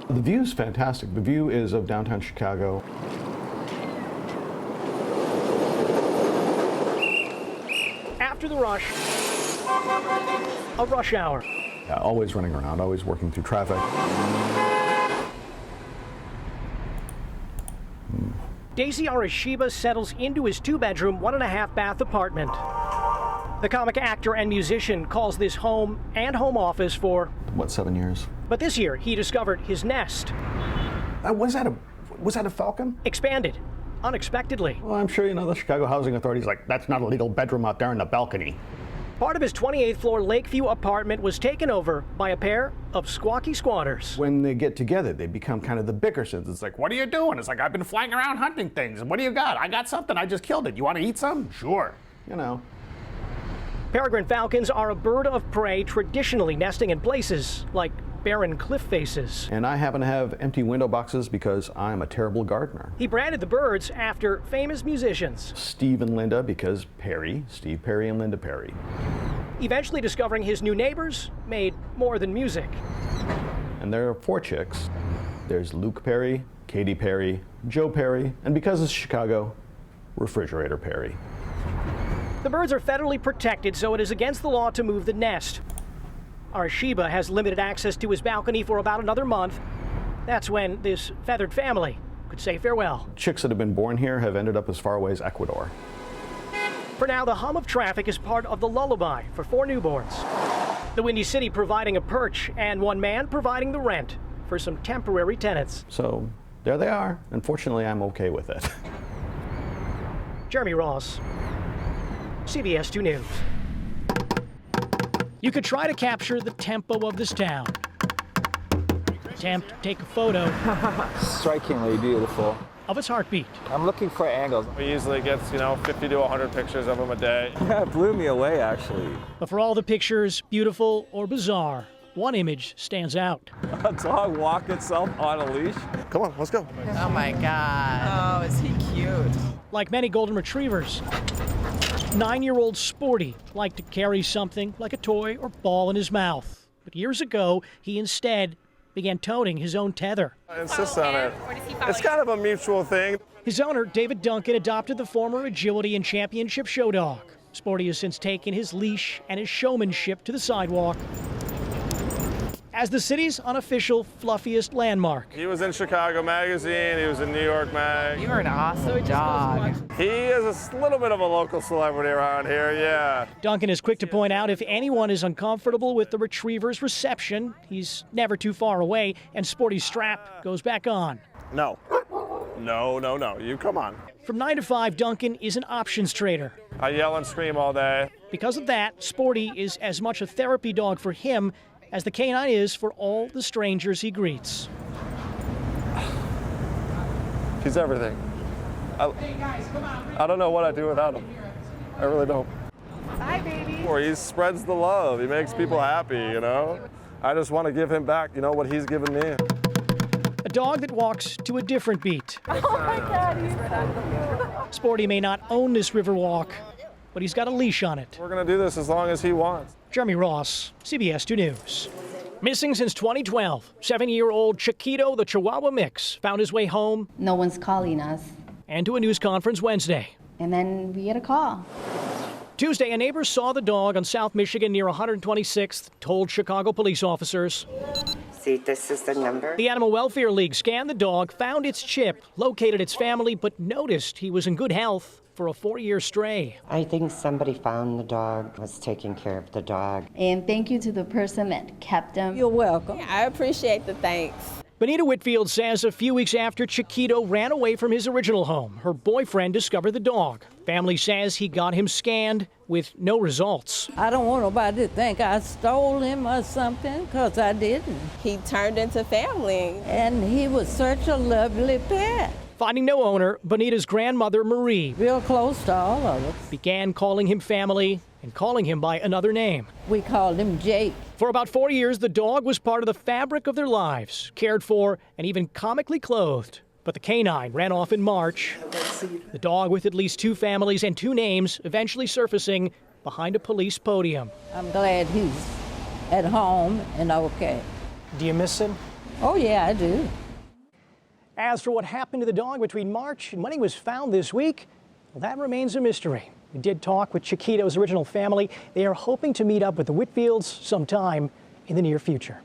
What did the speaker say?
The view's fantastic. The view is of downtown Chicago. After the rush, a rush hour. Yeah, always running around, always working through traffic. Daisy Arashiba settles into his 2-bedroom, 1.5-bath apartment. The comic actor and musician calls this home and home office for, What, 7 years? but this year he discovered his nest Was that a falcon? expanded unexpectedly. Well, I'm sure you know the Chicago Housing Authority's like, that's not a legal bedroom out there in the balcony. Part of his 28th floor Lakeview apartment was taken over by a pair of squawky squatters. When they get together, they become kind of the Bickersons. It's like, what are you doing? It's like, I've been flying around hunting things. What do you got? I got something. I just killed it. You want to eat some? Sure. You know. Peregrine falcons are a bird of prey traditionally nesting in places like barren cliff faces. And I happen to have empty window boxes because I'm a terrible gardener. He branded the birds after famous musicians, Steve and Linda, because Perry, Steve Perry and Linda Perry. eventually discovering his new neighbors made more than music. And there are 4 chicks. There's Luke Perry, Katy Perry, Joe Perry, and because it's Chicago, Refrigerator Perry. The birds are federally protected, so it is against the law to move the nest. Arashiba has limited access to his balcony for about another month. That's when this feathered family could say farewell. Chicks that have been born here have ended up as far away as Ecuador. For now, the hum of traffic is part of the lullaby for 4 newborns. The Windy City providing a perch and one man providing the rent for some temporary tenants. So there they are. Unfortunately, I'm okay with it. Jeremy Ross, CBS 2 News. You could try to capture the tempo of this town. Attempt to take a photo Strikingly beautiful. of its heartbeat. I'm looking for angles. He usually gets, 50 to 100 pictures of him a day. Yeah, it blew me away, actually. But for all the pictures, beautiful or bizarre, one image stands out. A dog walked itself on a leash. Come on, let's go. Oh my God. Oh, is he cute? Like many golden retrievers, 9-year-old Sporty liked to carry something like a toy or ball in his mouth. But years ago, he instead began toting his own tether. I insist on it. It's kind of a mutual thing. His owner, David Duncan, adopted the former agility and championship show dog. Sporty has since taken his leash and his showmanship to the sidewalk as the city's unofficial fluffiest landmark. He was in Chicago Magazine, he was in New York Mag. You are an awesome dog. He is a little bit of a local celebrity around here, yeah. Duncan is quick to point out if anyone is uncomfortable with the retriever's reception, he's never too far away, and Sporty's strap goes back on. No. No, you come on. From 9 to 5, Duncan is an options trader. I yell and scream all day. Because of that, Sporty is as much a therapy dog for him as the canine is for all the strangers he greets. He's everything. I don't know what I'd do without him. I really don't. Bye, baby. Or he spreads the love. He makes people happy, I just want to give him back, what he's given me. A dog that walks to a different beat. Oh my God, he's so cute. Sporty may not own this river walk, but he's got a leash on it. We're going to do this as long as he wants. Jeremy Ross, CBS 2 News. Missing since 2012, 7-year-old Chiquito the Chihuahua mix found his way home No one's calling us. and to a news conference Wednesday. And then we get a call. Tuesday, a neighbor saw the dog on South Michigan near 126th, told Chicago police officers. See, this is the number. The Animal Welfare League scanned the dog, found its chip, located its family, but noticed he was in good health for a 4-year stray. I think somebody found the dog, was taking care of the dog. And thank you to the person that kept him. You're welcome. I appreciate the thanks. Benita Whitfield says a few weeks after Chiquito ran away from his original home, her boyfriend discovered the dog. Family says he got him scanned with no results. I don't want nobody to think I stole him or something, because I didn't. He turned into family. And he was such a lovely pet. Finding no owner, Benita's grandmother, Marie, Real close to all of us. began calling him family and calling him by another name. We called him Jake. For about 4 years, the dog was part of the fabric of their lives, cared for and even comically clothed. But the canine ran off in March. The dog with at least 2 families and 2 names eventually surfacing behind a police podium. I'm glad he's at home and okay. Do you miss him? Oh, yeah, I do. As for what happened to the dog between March and when he was found this week, well, that remains a mystery. We did talk with Chiquito's original family. They are hoping to meet up with the Whitfields sometime in the near future.